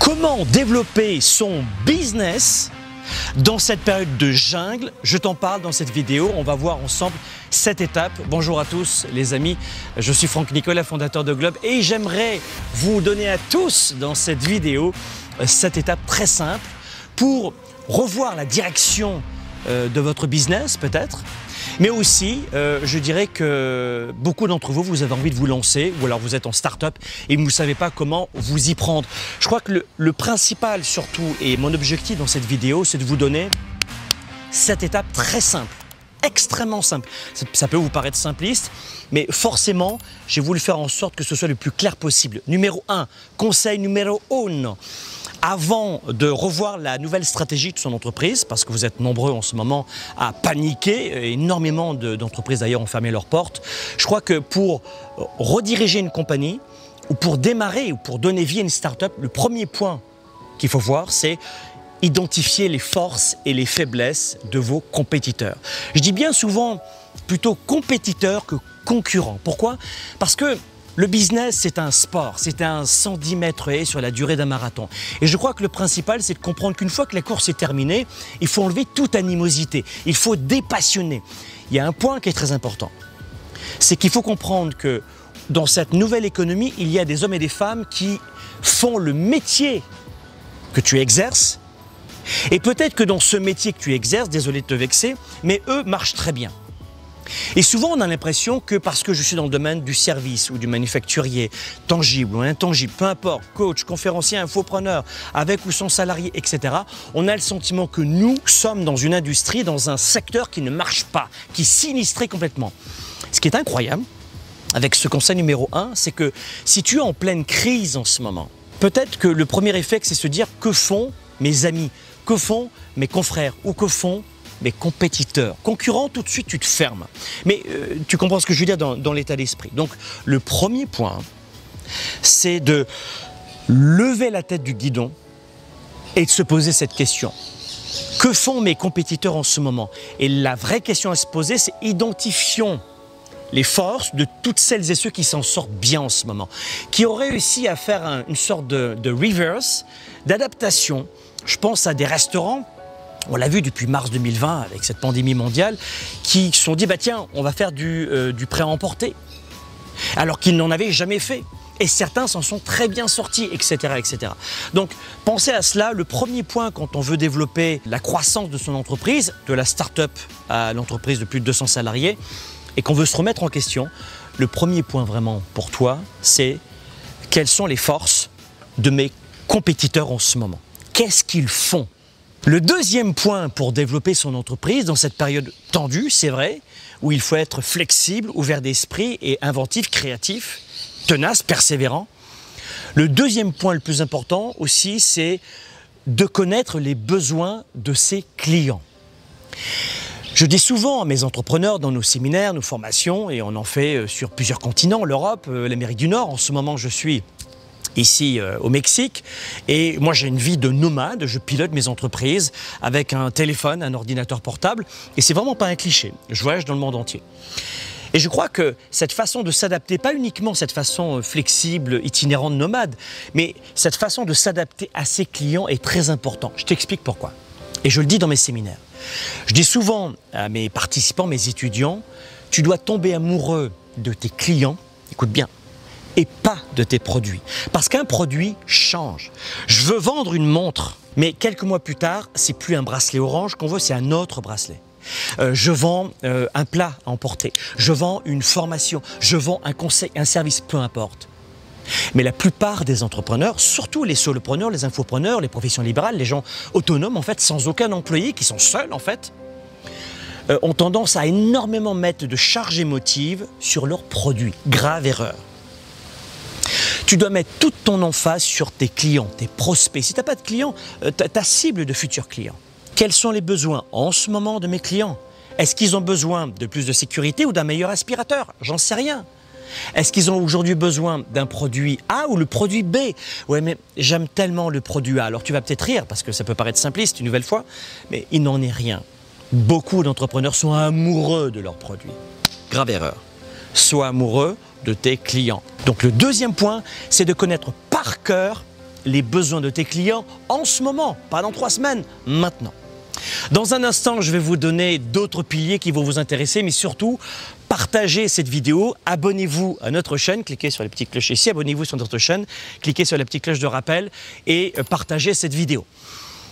Comment développer son business dans cette période de jungle? Je t'en parle dans cette vidéo. On va voir ensemble cette étape. Bonjour à tous les amis, je suis Franck Nicolas, fondateur de Globe, et j'aimerais vous donner à tous dans cette vidéo cette étape très simple pour revoir la direction de votre business peut-être. Mais aussi, je dirais que beaucoup d'entre vous, vous avez envie de vous lancer, ou alors vous êtes en start-up et vous ne savez pas comment vous y prendre. Je crois que le principal surtout, et mon objectif dans cette vidéo, c'est de vous donner cette étape très simple, extrêmement simple. Ça peut vous paraître simpliste, mais forcément, j'ai voulu faire en sorte que ce soit le plus clair possible. Numéro 1, conseil numéro 1. Avant de revoir la nouvelle stratégie de son entreprise, parce que vous êtes nombreux en ce moment à paniquer, énormément d'entreprises d'ailleurs ont fermé leurs portes, je crois que pour rediriger une compagnie, ou pour démarrer, ou pour donner vie à une start-up, le premier point qu'il faut voir, c'est identifier les forces et les faiblesses de vos compétiteurs. Je dis bien souvent plutôt compétiteurs que concurrents. Pourquoi? Parce que le business, c'est un sport, c'est un 110 mètres haies sur la durée d'un marathon. Et je crois que le principal, c'est de comprendre qu'une fois que la course est terminée, il faut enlever toute animosité, il faut dépassionner. Il y a un point qui est très important, c'est qu'il faut comprendre que dans cette nouvelle économie, il y a des hommes et des femmes qui font le métier que tu exerces. Et peut-être que dans ce métier que tu exerces, désolé de te vexer, mais eux marchent très bien. Et souvent, on a l'impression que parce que je suis dans le domaine du service ou du manufacturier, tangible ou intangible, peu importe, coach, conférencier, infopreneur, avec ou sans salarié, etc., on a le sentiment que nous sommes dans une industrie, dans un secteur qui ne marche pas, qui est sinistré complètement. Ce qui est incroyable, avec ce conseil numéro 1, c'est que si tu es en pleine crise en ce moment, peut-être que le premier effet, c'est se dire que font mes amis, que font mes confrères ou que font mes compétiteurs. Concurrents, tout de suite, tu te fermes. Mais tu comprends ce que je veux dire dans l'état d'esprit. Donc, le premier point, c'est de lever la tête du guidon et de se poser cette question. Que font mes compétiteurs en ce moment? Et la vraie question à se poser, c'est identifions les forces de toutes celles et ceux qui s'en sortent bien en ce moment, qui ont réussi à faire une sorte de reverse, d'adaptation. Je pense à des restaurants, on l'a vu depuis mars 2020 avec cette pandémie mondiale, qui se sont dit bah tiens, on va faire du prêt à emporter, alors qu'ils n'en avaient jamais fait. Et certains s'en sont très bien sortis, etc., etc. Donc, pensez à cela. Le premier point quand on veut développer la croissance de son entreprise, de la start-up à l'entreprise de plus de 200 salariés, et qu'on veut se remettre en question, le premier point vraiment pour toi, c'est quelles sont les forces de mes compétiteurs en ce moment? Qu'est-ce qu'ils font? Le deuxième point pour développer son entreprise dans cette période tendue, c'est vrai, où il faut être flexible, ouvert d'esprit et inventif, créatif, tenace, persévérant. Le deuxième point le plus important aussi, c'est de connaître les besoins de ses clients. Je dis souvent à mes entrepreneurs dans nos séminaires, nos formations, et on en fait sur plusieurs continents, l'Europe, l'Amérique du Nord. En ce moment, je suis ici au Mexique, et moi j'ai une vie de nomade, je pilote mes entreprises avec un téléphone, un ordinateur portable, et c'est vraiment pas un cliché, je voyage dans le monde entier. Et je crois que cette façon de s'adapter, pas uniquement cette façon flexible, itinérante, nomade, mais cette façon de s'adapter à ses clients est très important. Je t'explique pourquoi. Et je le dis dans mes séminaires. Je dis souvent à mes participants, mes étudiants, tu dois tomber amoureux de tes clients, écoute bien, et pas de tes produits. Parce qu'un produit change. Je veux vendre une montre, mais quelques mois plus tard, c'est plus un bracelet orange qu'on veut, c'est un autre bracelet. Je vends un plat à emporter, je vends une formation, je vends un conseil, un service, peu importe. Mais la plupart des entrepreneurs, surtout les solopreneurs, les infopreneurs, les professions libérales, les gens autonomes en fait, sans aucun employé, qui sont seuls en fait, ont tendance à énormément mettre de charge émotive sur leurs produits. Grave erreur. Tu dois mettre toute ton emphase sur tes clients, tes prospects. Si tu n'as pas de clients, ta cible de futurs clients. Quels sont les besoins en ce moment de mes clients? Est-ce qu'ils ont besoin de plus de sécurité ou d'un meilleur aspirateur? J'en sais rien. Est-ce qu'ils ont aujourd'hui besoin d'un produit A ou le produit B? Ouais, mais j'aime tellement le produit A. Alors tu vas peut-être rire parce que ça peut paraître simpliste une nouvelle fois, mais il n'en est rien. Beaucoup d'entrepreneurs sont amoureux de leurs produits. Grave erreur. Sois amoureux de tes clients. Donc le deuxième point, c'est de connaître par cœur les besoins de tes clients en ce moment, pas dans 3 semaines, maintenant. Dans un instant, je vais vous donner d'autres piliers qui vont vous intéresser, mais surtout, partagez cette vidéo, abonnez-vous à notre chaîne, cliquez sur les petites cloches ici, abonnez-vous sur notre chaîne, cliquez sur la petite cloche de rappel et partagez cette vidéo.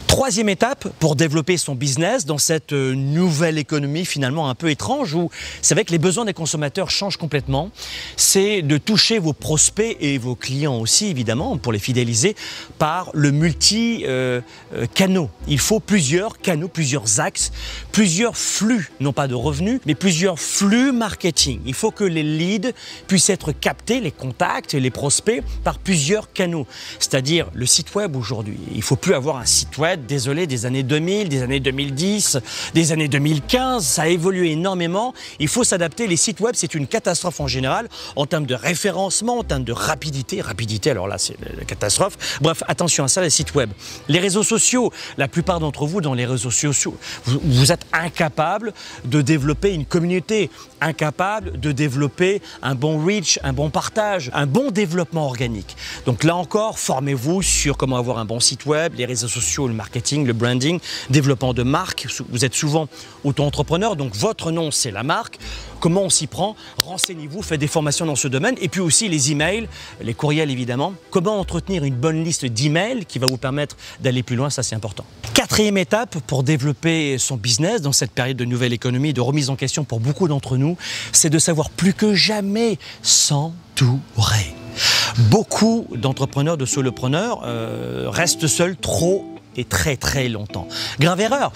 Troisième étape pour développer son business dans cette nouvelle économie finalement un peu étrange où c'est vrai que les besoins des consommateurs changent complètement, c'est de toucher vos prospects et vos clients aussi évidemment pour les fidéliser par le multi-canaux. Il faut plusieurs canaux, plusieurs axes, plusieurs flux, non pas de revenus, mais plusieurs flux marketing. Il faut que les leads puissent être captés, les contacts et les prospects par plusieurs canaux. C'est-à-dire le site web aujourd'hui. Il ne faut plus avoir un site web désolé, des années 2000, des années 2010, des années 2015, ça a évolué énormément. Il faut s'adapter. Les sites web, c'est une catastrophe en général, en termes de référencement, en termes de rapidité. Rapidité, alors là, c'est la catastrophe. Bref, attention à ça, les sites web. Les réseaux sociaux, la plupart d'entre vous, dans les réseaux sociaux, vous êtes incapables de développer une communauté, incapables de développer un bon reach, un bon partage, un bon développement organique. Donc là encore, formez-vous sur comment avoir un bon site web, les réseaux sociaux, le marketing, le branding, développement de marque. Vous êtes souvent auto-entrepreneur, donc votre nom, c'est la marque. Comment on s'y prend? Renseignez-vous, faites des formations dans ce domaine. Et puis aussi les emails, les courriels évidemment. Comment entretenir une bonne liste d'emails qui va vous permettre d'aller plus loin, ça c'est important. Quatrième étape pour développer son business dans cette période de nouvelle économie, de remise en question pour beaucoup d'entre nous, c'est de savoir plus que jamais s'entourer. Beaucoup d'entrepreneurs, de solopreneurs restent seuls trop et très longtemps. Grave erreur.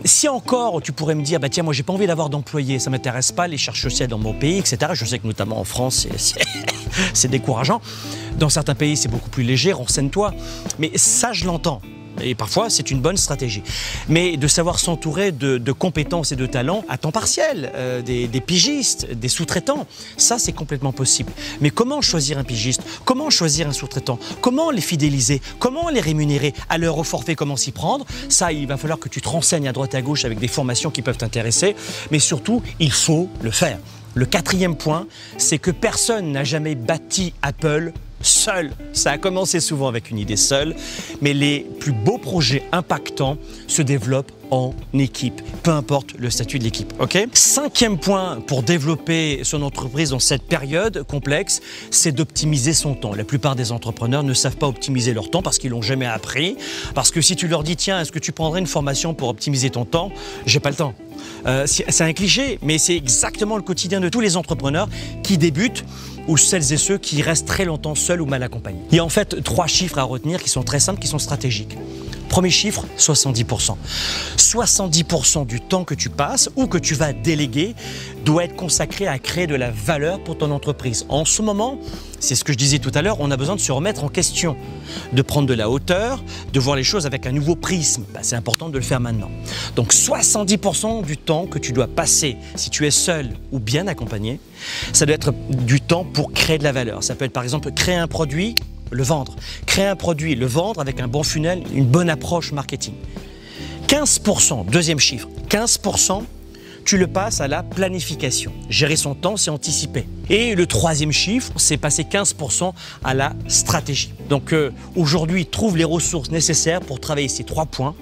Si encore tu pourrais me dire, bah tiens, moi j'ai pas envie d'avoir d'employés, ça m'intéresse pas, les charges sociales dans mon pays, etc. Je sais que notamment en France, c'est décourageant. Dans certains pays, c'est beaucoup plus léger, renseigne-toi. Mais ça, je l'entends. Et parfois, c'est une bonne stratégie. Mais de savoir s'entourer de compétences et de talents à temps partiel, des pigistes, des sous-traitants, ça, c'est complètement possible. Mais comment choisir un pigiste? Comment choisir un sous-traitant? Comment les fidéliser? Comment les rémunérer? À l'heure au forfait, comment s'y prendre? Ça, il va falloir que tu te renseignes à droite à gauche avec des formations qui peuvent t'intéresser. Mais surtout, il faut le faire. Le quatrième point, c'est que personne n'a jamais bâti Apple seul. Ça a commencé souvent avec une idée seule, mais les plus beaux projets impactants se développent en équipe, peu importe le statut de l'équipe. Okay? Cinquième point pour développer son entreprise dans cette période complexe, c'est d'optimiser son temps. La plupart des entrepreneurs ne savent pas optimiser leur temps parce qu'ils l'ont jamais appris. Parce que si tu leur dis, tiens, est-ce que tu prendrais une formation pour optimiser ton temps? J'ai pas le temps. C'est un cliché, mais c'est exactement le quotidien de tous les entrepreneurs qui débutent ou celles et ceux qui restent très longtemps seuls ou mal accompagnés. Il y a en fait 3 chiffres à retenir qui sont très simples, qui sont stratégiques. Premier chiffre, 70%. 70% du temps que tu passes ou que tu vas déléguer doit être consacré à créer de la valeur pour ton entreprise. En ce moment, c'est ce que je disais tout à l'heure, on a besoin de se remettre en question, de prendre de la hauteur, de voir les choses avec un nouveau prisme. C'est important de le faire maintenant. Donc 70% du temps que tu dois passer, si tu es seul ou bien accompagné, ça doit être du temps pour créer de la valeur. Ça peut être par exemple créer un produit, le vendre. Créer un produit, le vendre avec un bon funnel, une bonne approche marketing. 15%, deuxième chiffre, 15%, tu le passes à la planification. Gérer son temps, c'est anticiper. Et le troisième chiffre, c'est passer 15% à la stratégie. Donc aujourd'hui, trouve les ressources nécessaires pour travailler ces 3 points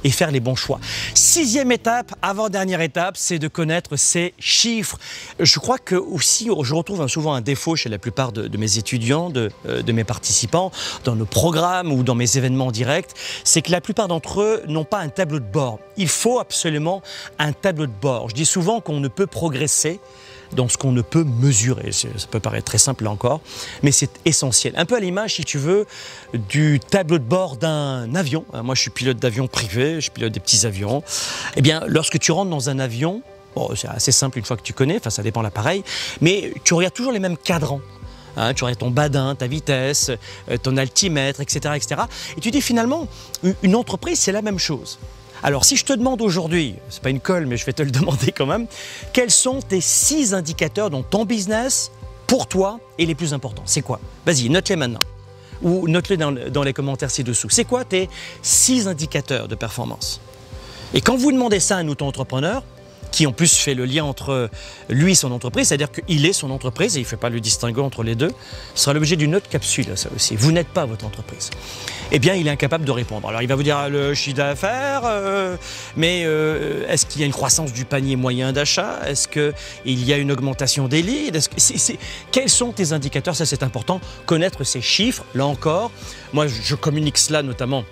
et faire les bons choix. Sixième étape, avant-dernière étape, c'est de connaître ces chiffres. Je crois que aussi, je retrouve souvent un défaut chez la plupart de mes étudiants, de mes participants, dans nos programmes ou dans mes événements directs, c'est que la plupart d'entre eux n'ont pas un tableau de bord. Il faut absolument un tableau de bord. Je dis souvent qu'on ne peut progresser dans ce qu'on ne peut mesurer. Ça peut paraître très simple là encore, mais c'est essentiel. Un peu à l'image, si tu veux, du tableau de bord d'un avion. Moi, je suis pilote d'avion privé, je pilote des petits avions. Eh bien, lorsque tu rentres dans un avion, bon, c'est assez simple une fois que tu connais, enfin ça dépend de l'appareil, mais tu regardes toujours les mêmes cadrans. Tu regardes ton badin, ta vitesse, ton altimètre, etc., etc. Et tu dis finalement, une entreprise, c'est la même chose. Alors, si je te demande aujourd'hui, c'est pas une colle, mais je vais te le demander quand même, quels sont tes 6 indicateurs dans ton business, pour toi, et les plus importants? C'est quoi? Vas-y, note-les maintenant. Ou note-les dans les commentaires ci-dessous. C'est quoi tes 6 indicateurs de performance? Et quand vous demandez ça à un auto-entrepreneur, qui en plus fait le lien entre lui et son entreprise, c'est-à-dire qu'il est son entreprise et il ne fait pas le distinguo entre les deux, sera l'objet d'une autre capsule, ça aussi. Vous n'êtes pas votre entreprise. Eh bien, il est incapable de répondre. Alors, il va vous dire le chiffre d'affaires, mais est-ce qu'il y a une croissance du panier moyen d'achat? Est-ce qu'il y a une augmentation des leads? Quels sont tes indicateurs? Ça, c'est important. Connaître ces chiffres, là encore. Moi, je communique cela notamment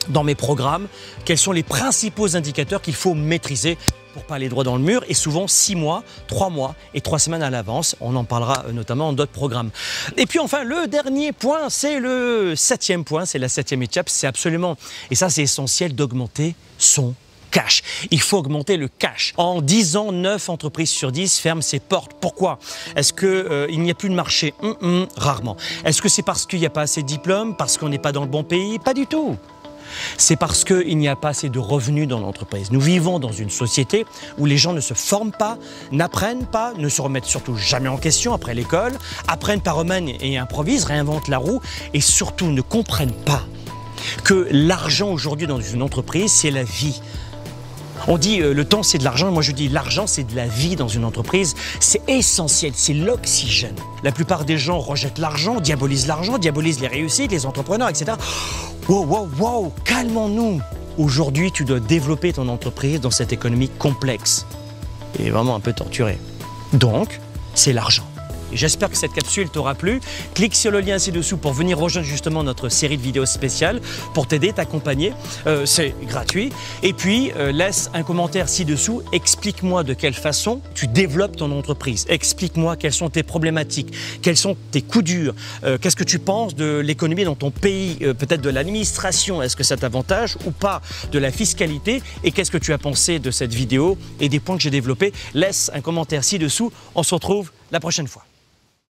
dans mes programmes. Quels sont les principaux indicateurs qu'il faut maîtriser pour pas aller droit dans le mur, et souvent 6 mois, 3 mois et 3 semaines à l'avance. On en parlera notamment dans d'autres programmes. Et puis enfin, le dernier point, c'est le 7e point, c'est la 7e étape, c'est absolument, et ça c'est essentiel, d'augmenter son cash. Il faut augmenter le cash. En 10 ans, 9 entreprises sur 10 ferment ses portes. Pourquoi? Est-ce qu'il n'y a plus de marché? Rarement. Est-ce que c'est parce qu'il n'y a pas assez de diplômes? Parce qu'on n'est pas dans le bon pays? Pas du tout. C'est parce qu'il n'y a pas assez de revenus dans l'entreprise. Nous vivons dans une société où les gens ne se forment pas, n'apprennent pas, ne se remettent surtout jamais en question après l'école, apprennent par eux-mêmes et improvisent, réinventent la roue et surtout ne comprennent pas que l'argent aujourd'hui dans une entreprise, c'est la vie. On dit le temps c'est de l'argent, moi je dis l'argent c'est de la vie dans une entreprise, c'est essentiel, c'est l'oxygène. La plupart des gens rejettent l'argent, diabolisent les réussites, les entrepreneurs, etc. Wow, calmons-nous. Aujourd'hui tu dois développer ton entreprise dans cette économie complexe et vraiment un peu torturée. Donc, c'est l'argent. Et j'espère que cette capsule t'aura plu. Clique sur le lien ci-dessous pour venir rejoindre justement notre série de vidéos spéciales pour t'aider, t'accompagner. C'est gratuit. Et puis, laisse un commentaire ci-dessous. Explique-moi de quelle façon tu développes ton entreprise. Explique-moi quelles sont tes problématiques, quels sont tes coups durs. Qu'est-ce que tu penses de l'économie dans ton pays, peut-être de l'administration. Est-ce que ça t'avantage ou pas? De la fiscalité. Et qu'est-ce que tu as pensé de cette vidéo et des points que j'ai développés? Laisse un commentaire ci-dessous. On se retrouve la prochaine fois.